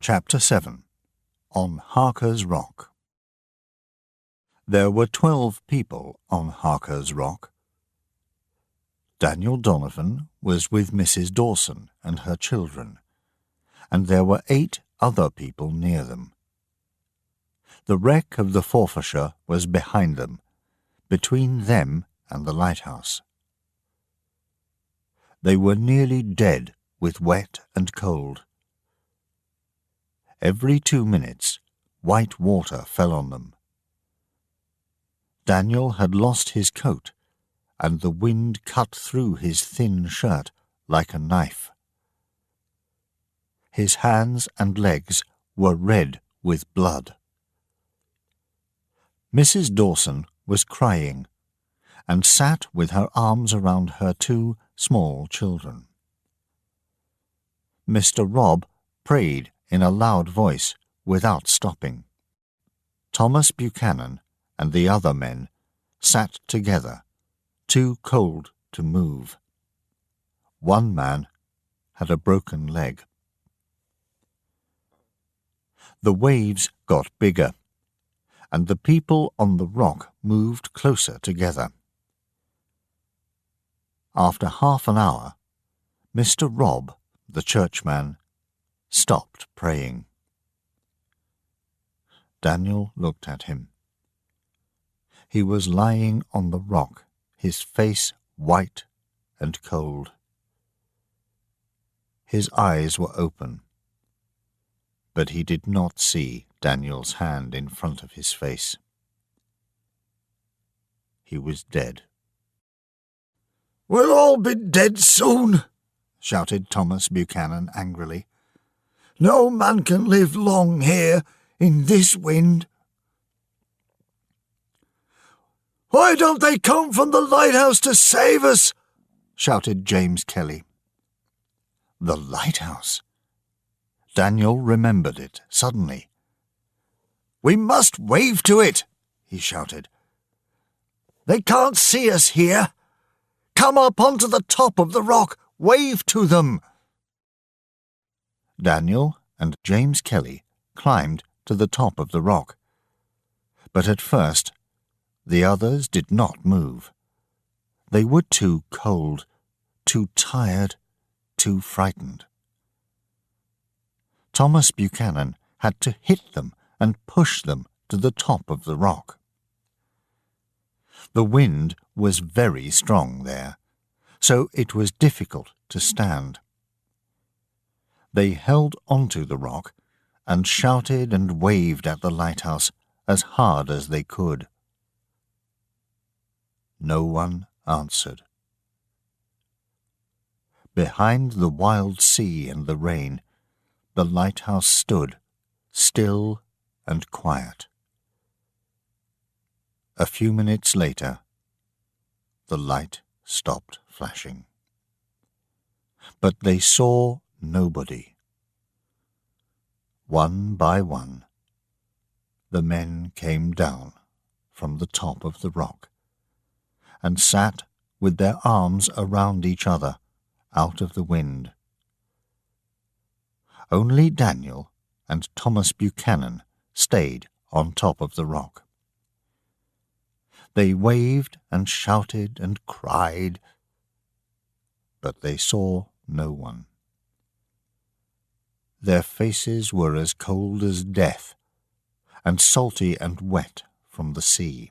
Chapter 7 On Harker's Rock. There were 12 people on Harker's Rock. Daniel Donovan was with Mrs. Dawson and her children, and there were 8 other people near them. The wreck of the Forfarshire was behind them, between them and the lighthouse. They were nearly dead with wet and cold. Every 2 minutes, white water fell on them. Daniel had lost his coat, and the wind cut through his thin shirt like a knife. His hands and legs were red with blood. Mrs. Dawson was crying, and sat with her arms around her 2 small children. Mr. Robb prayed in a loud voice without stopping. Thomas Buchanan and the other men sat together, too cold to move. One man had a broken leg. The waves got bigger, and the people on the rock moved closer together. After half an hour, Mr. Robb, the churchman, stopped praying. Daniel looked at him. He was lying on the rock, his face white and cold. His eyes were open, but he did not see Daniel's hand in front of his face. He was dead. "We'll all be dead soon," shouted Thomas Buchanan angrily. "No man can live long here in this wind." "Why don't they come from the lighthouse to save us?" shouted James Kelly. The lighthouse! Daniel remembered it suddenly. "We must wave to it," he shouted. "They can't see us here. Come up onto the top of the rock. Wave to them." Daniel and James Kelly climbed to the top of the rock. But at first, the others did not move. They were too cold, too tired, too frightened. Thomas Buchanan had to hit them and push them to the top of the rock. The wind was very strong there, so it was difficult to stand. They held onto the rock and shouted and waved at the lighthouse as hard as they could. No one answered. Behind the wild sea and the rain, the lighthouse stood, still and quiet. A few minutes later, the light stopped flashing. But they saw nobody. One by one, the men came down from the top of the rock and sat with their arms around each other out of the wind. Only Daniel and Thomas Buchanan stayed on top of the rock. They waved and shouted and cried, but they saw no one. Their faces were as cold as death, and salty and wet from the sea.